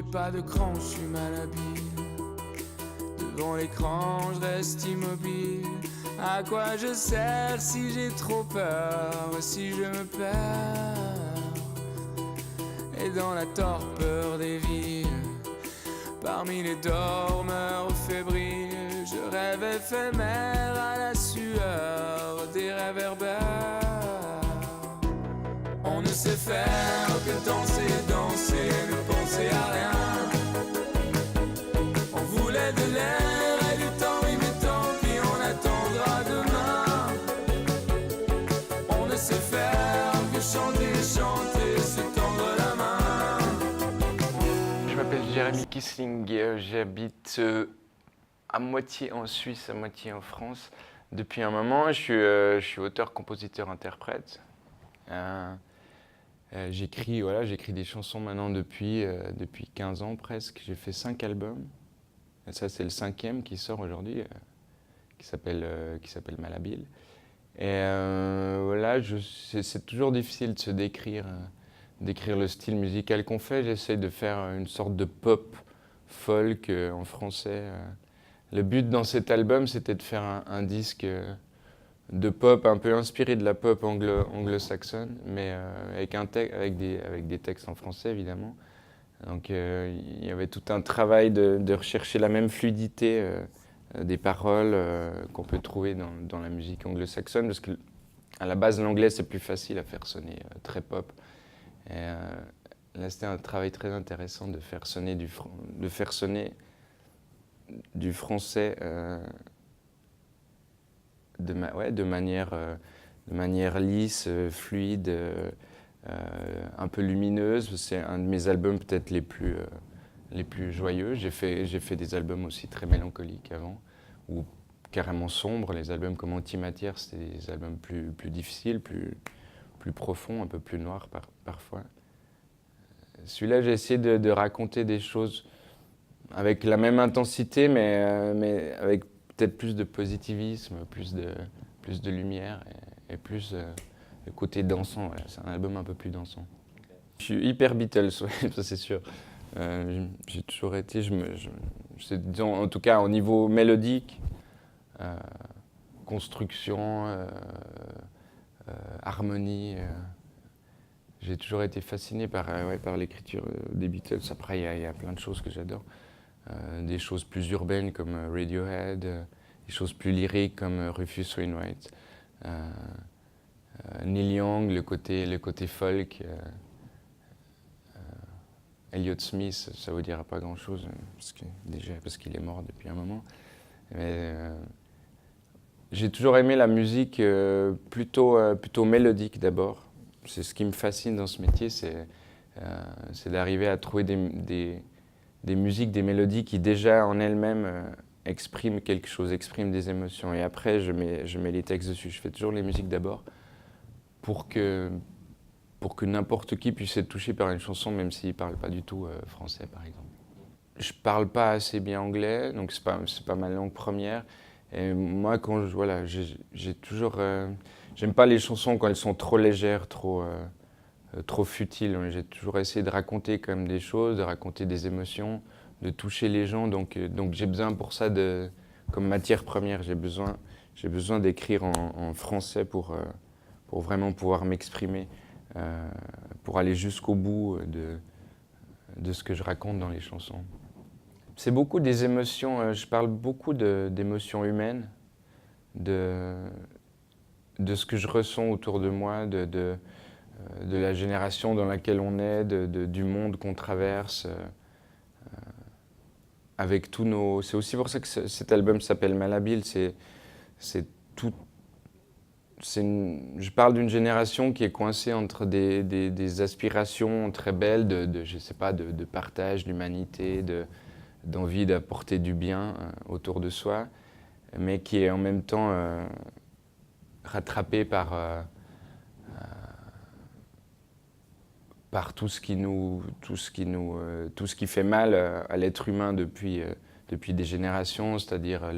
j'ai pas de cran, je suis malhabile. Devant l'écran, je reste immobile. À quoi je sers si j'ai trop peur, si je me perds? Et dans la torpeur des villes, parmi les dormeurs fébriles, je rêve éphémère à la sueur des réverbères. On ne sait faire que danser, danser, ne penser à rien. On voulait de l'air et du temps, oui mais tant pis, on attendra demain. On ne sait faire que chanter, chanter, se tendre la main. Je m'appelle Jérémy Kissling, j'habite à moitié en Suisse, à moitié en France. Depuis un moment, je suis auteur, compositeur, interprète. J'écris des chansons maintenant depuis 15 ans presque. J'ai fait 5 albums. Et ça, c'est le 5e qui sort aujourd'hui, qui s'appelle Malhabile. Et voilà, c'est toujours difficile de se décrire le style musical qu'on fait. J'essaie de faire une sorte de pop folk en français. Le but dans cet album, c'était de faire un disque de pop un peu inspiré de la pop anglo-saxonne, mais avec des textes en français évidemment. Donc il y avait tout un travail de rechercher la même fluidité des paroles qu'on peut trouver dans la musique anglo-saxonne, parce qu'à la base l'anglais c'est plus facile à faire sonner très pop. Et là c'était un travail très intéressant de faire sonner du français de manière lisse, fluide, un peu lumineuse. C'est un de mes albums peut-être les plus joyeux. J'ai fait des albums aussi très mélancoliques avant, ou carrément sombres. Les albums comme Antimatière, c'était des albums plus difficiles, plus profonds, un peu plus noirs parfois. Celui-là, j'ai essayé de raconter des choses avec la même intensité, mais avec peut-être plus de positivisme, plus de lumière et plus le côté dansant. Voilà. C'est un album un peu plus dansant. Okay. Je suis hyper Beatles, ouais, ça c'est sûr. J'ai toujours été, disons, en tout cas au niveau mélodique, construction, harmonie. J'ai toujours été fasciné par l'écriture des Beatles. Après, il y a plein de choses que j'adore. Des choses plus urbaines comme Radiohead, des choses plus lyriques comme Rufus Wainwright, Neil Young, le côté folk, Elliott Smith, ça vous dira pas grand-chose, parce qu'il est mort depuis un moment. Mais j'ai toujours aimé la musique plutôt mélodique d'abord. C'est ce qui me fascine dans ce métier, c'est d'arriver à trouver des musiques, des mélodies qui déjà en elles-mêmes expriment quelque chose, expriment des émotions. Et après, je mets les textes dessus. Je fais toujours les musiques d'abord pour que n'importe qui puisse être touché par une chanson, même s'il ne parle pas du tout français, par exemple. Je ne parle pas assez bien anglais, donc c'est pas ma langue première. Et moi, j'ai toujours... j'aime pas les chansons quand elles sont trop légères, trop futiles. J'ai toujours essayé de raconter quand même des choses, de raconter des émotions, de toucher les gens. Donc j'ai besoin pour ça, comme matière première, j'ai besoin d'écrire en français pour vraiment pouvoir m'exprimer, pour aller jusqu'au bout de ce que je raconte dans les chansons. C'est beaucoup des émotions, je parle beaucoup d'émotions humaines, de ce que je ressens autour de moi, de la génération dans laquelle on est, du monde qu'on traverse, avec tous nos... C'est aussi pour ça que cet album s'appelle Malhabile, je parle d'une génération qui est coincée entre des aspirations très belles je sais pas, de partage, d'humanité, d'envie d'apporter du bien autour de soi, mais qui est en même temps rattrapée par tout ce qui fait mal à l'être humain depuis des générations, c'est-à-dire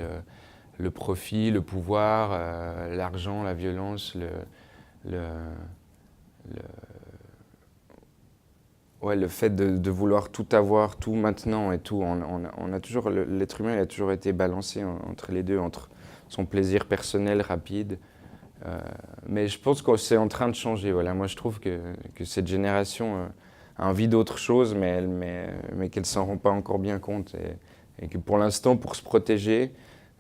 le profit, le pouvoir, l'argent, la violence, ouais, le fait de vouloir tout avoir, tout maintenant et tout, on a toujours, l'être humain il a toujours été balancé entre les deux, entre son plaisir personnel rapide. Mais je pense que c'est en train de changer. Voilà. Moi, je trouve que cette génération a envie d'autre chose, mais qu'elle ne s'en rend pas encore bien compte. Et que pour l'instant, pour se protéger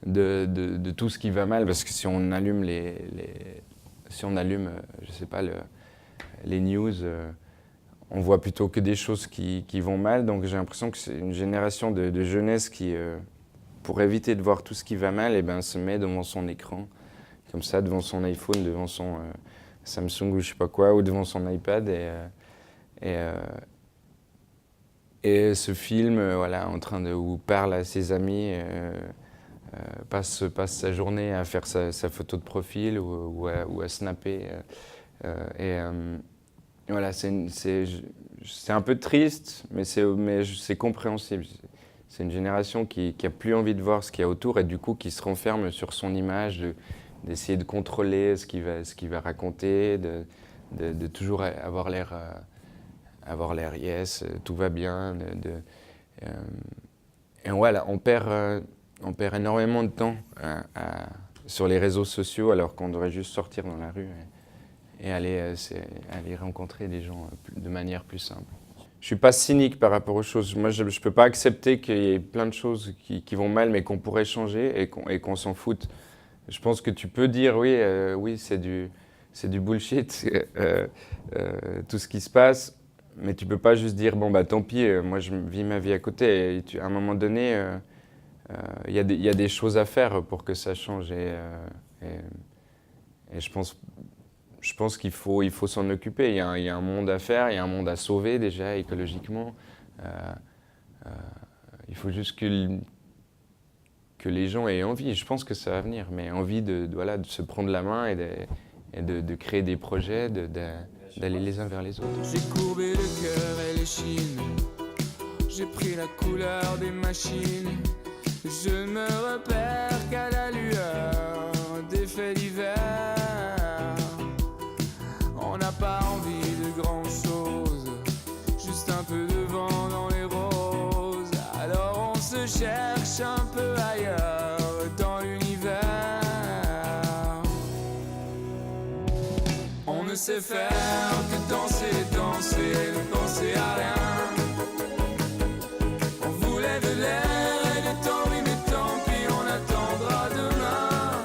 de tout ce qui va mal, parce que si on allume je sais pas, les news, on voit plutôt que des choses qui vont mal. Donc j'ai l'impression que c'est une génération de jeunesse qui, pour éviter de voir tout ce qui va mal, se met devant son écran, comme ça, devant son iPhone, devant son Samsung ou je sais pas quoi, ou devant son iPad. Et ce film, voilà, où parle à ses amis, passe sa journée à faire sa photo de profil ou à snapper. Voilà, c'est un peu triste, mais c'est compréhensible. C'est une génération qui a plus envie de voir ce qu'il y a autour et du coup qui se renferme sur son image, d'essayer de contrôler ce qu'il va raconter, de toujours avoir l'air yes, tout va bien. Et voilà, on perd énormément de temps sur les réseaux sociaux alors qu'on devrait juste sortir dans la rue et aller rencontrer des gens de manière plus simple. Je suis pas cynique par rapport aux choses. Moi, je peux pas accepter qu'il y ait plein de choses qui vont mal, mais qu'on pourrait changer et qu'on s'en foute. Je pense que tu peux dire oui, c'est du bullshit, tout ce qui se passe, mais tu peux pas juste dire bon bah tant pis, moi je vis ma vie à côté. Et à un moment donné, il y a des choses à faire pour que ça change et je pense qu'il faut s'en occuper. Il y a un monde à faire, il y a un monde à sauver déjà écologiquement. Il faut juste que les gens aient envie. Je pense que ça va venir, mais envie de se prendre la main et de créer des projets, d'aller les uns vers les autres. J'ai courbé le cœur et l'échine, j'ai pris la couleur des machines. Je ne me repère qu'à la lueur des faits divers. On n'a pas envie de grand chose, juste un peu de vent dans les roses. Alors on se cherche un peu ailleurs dans l'univers. On ne sait faire que danser, danser, ne penser à rien. On voulait de l'air et du temps, oui mais tant pis, on attendra demain.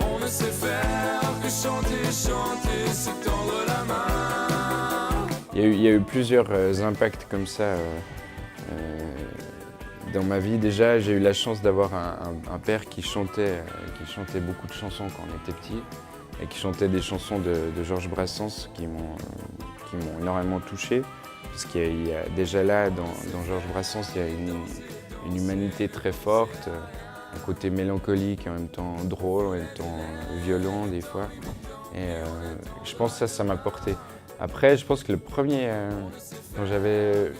On ne sait faire que chanter, chanter, se tendre la main. Il y a eu plusieurs impacts comme ça dans ma vie. Déjà, j'ai eu la chance d'avoir un père qui chantait beaucoup de chansons quand on était petit et qui chantait des chansons de Georges Brassens qui m'ont énormément touché. Parce qu'il y a déjà là, dans Georges Brassens, il y a une humanité très forte, un côté mélancolique, en même temps drôle, en même temps violent des fois. Et je pense que ça m'a porté. Après, je pense que le premier, quand j'avais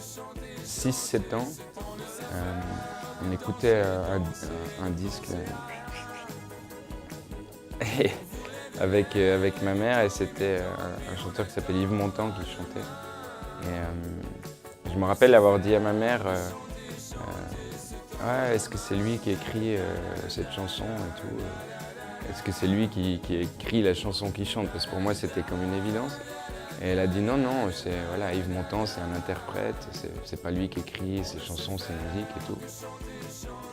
6-7 ans, on écoutait un disque avec ma mère et c'était un chanteur qui s'appelle Yves Montand qui chantait. Et je me rappelle avoir dit à ma mère ouais, est-ce que c'est lui qui écrit cette chanson et tout est-ce que c'est lui qui écrit la chanson qu'il chante? Parce que pour moi c'était comme une évidence. Et elle a dit non, c'est voilà, Yves Montand c'est un interprète, c'est pas lui qui écrit ses chansons, ses musiques et tout.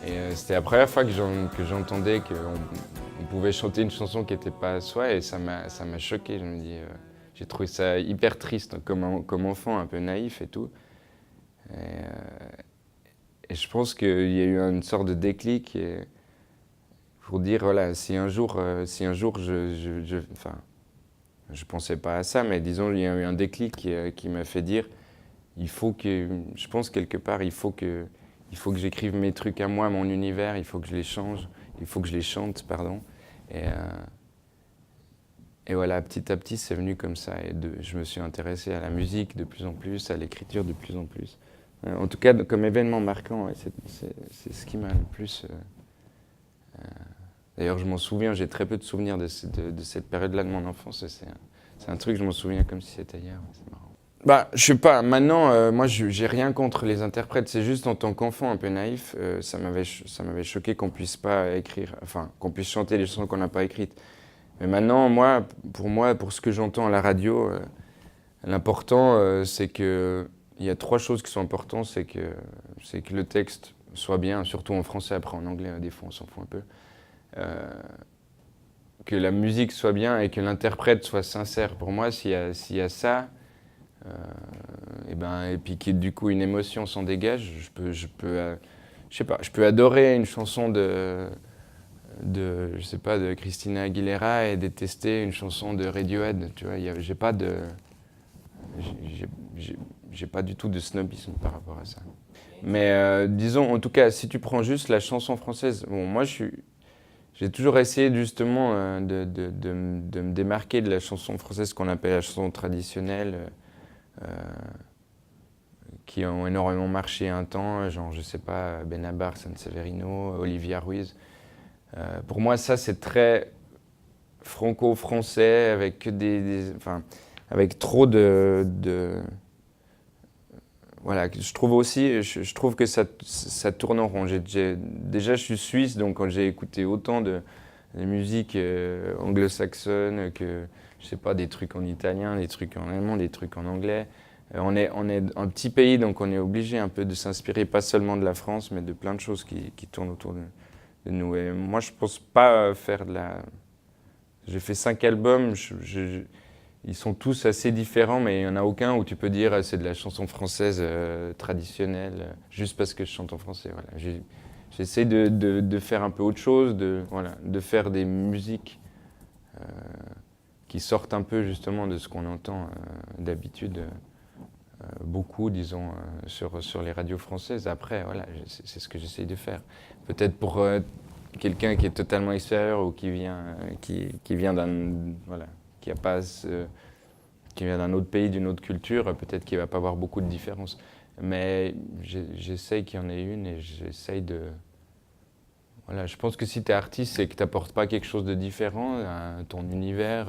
Et c'était la première fois que j'entendais qu'on pouvait chanter une chanson qui n'était pas à soi et ça m'a choqué. Je me dis, j'ai trouvé ça hyper triste comme enfant, un peu naïf et tout. Et je pense qu'il y a eu une sorte de déclic pour dire voilà, si un jour je pensais pas à ça, mais disons il y a eu un déclic qui m'a fait dire je pense quelque part il faut que j'écrive mes trucs à moi, mon univers, il faut que je les change, il faut que je les chante, pardon. Et voilà, petit à petit, c'est venu comme ça. Et je me suis intéressé à la musique de plus en plus, à l'écriture de plus en plus. En tout cas, comme événement marquant, ouais, c'est ce qui m'a le plus... D'ailleurs, je m'en souviens, j'ai très peu de souvenirs de cette période-là de mon enfance. C'est un truc, je m'en souviens comme si c'était hier, c'est marrant. Bah, je sais pas, maintenant, moi, j'ai rien contre les interprètes. C'est juste en tant qu'enfant un peu naïf, ça m'avait choqué qu'on puisse pas écrire, enfin, qu'on puisse chanter des chansons qu'on n'a pas écrites. Mais maintenant, moi, pour ce que j'entends à la radio, l'important, c'est que il y a 3 choses qui sont importantes. C'est que le texte soit bien, surtout en français. Après, en anglais, des fois, on s'en fout un peu. Euh, que la musique soit bien et que l'interprète soit sincère. Pour moi, s'il y a ça, et puis que du coup une émotion s'en dégage, je sais pas, je peux adorer une chanson je sais pas, de Christina Aguilera et détester une chanson de Radiohead. Tu vois, j'ai pas du tout de snobisme par rapport à ça. Mais disons, en tout cas, si tu prends juste la chanson française, bon, moi j'ai toujours essayé justement de me démarquer de la chanson française qu'on appelle la chanson traditionnelle, qui ont énormément marché un temps, genre je sais pas, Benabar, Sanseverino, Olivia Ruiz. Pour moi, ça c'est très franco-français avec enfin, avec trop voilà, je trouve aussi, je trouve que ça tourne en rond. Déjà, je suis suisse, donc quand j'ai écouté autant de musique anglo-saxonne que, je sais pas, des trucs en italien, des trucs en allemand, des trucs en anglais. On est un petit pays, donc on est obligé un peu de s'inspirer, pas seulement de la France, mais de plein de choses qui tournent autour de nous. Et moi, je pense pas faire de la... J'ai fait 5 albums, ils sont tous assez différents, mais il n'y en a aucun où tu peux dire c'est de la chanson française traditionnelle, juste parce que je chante en français. Voilà. J'essaie de faire un peu autre chose, de faire des musiques qui sortent un peu justement de ce qu'on entend d'habitude beaucoup, disons, sur les radios françaises. Après, voilà, c'est ce que j'essaie de faire. Peut-être pour quelqu'un qui est totalement extérieur ou qui vient d'un... Voilà, qui vient d'un autre pays, d'une autre culture, peut-être qu'il ne va pas avoir beaucoup de différences. Mais j'essaye qu'il y en ait une et j'essaye de... Voilà, je pense que si tu es artiste, c'est que tu n'apportes pas quelque chose de différent, ton univers,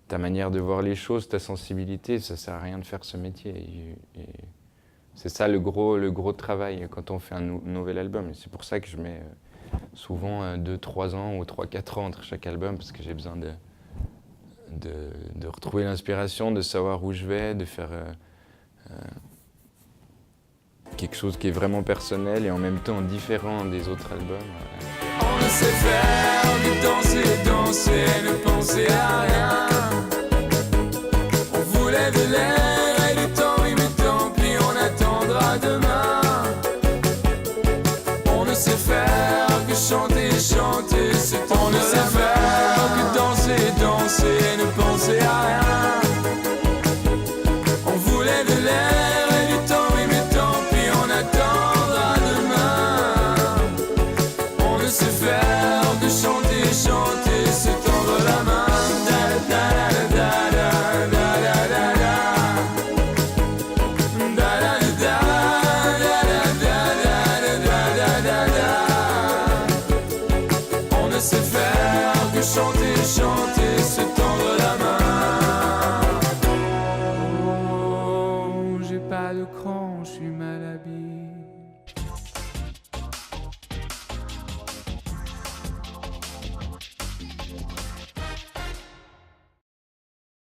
ta manière de voir les choses, ta sensibilité, ça ne sert à rien de faire ce métier. Et c'est ça le gros travail quand on fait un nouvel album. Et c'est pour ça que je mets souvent 2-3 ans ou 3-4 ans entre chaque album, parce que j'ai besoin de retrouver l'inspiration, de savoir où je vais, de faire quelque chose qui est vraiment personnel et en même temps différent des autres albums. On ne sait faire que danser, danser, ne penser à rien. On voulait de l'air et du temps, oui mais tant pis, on attendra demain. On ne sait faire que chanter, chanter, c'est on ne sait faire que danser, danser, ne penser à rien. On voulait de l'air et du temps, oui mais tant pis, on attendra demain. On ne sait faire que chanter, chanter, se tendre la main. On ne sait faire que chanter, chanter.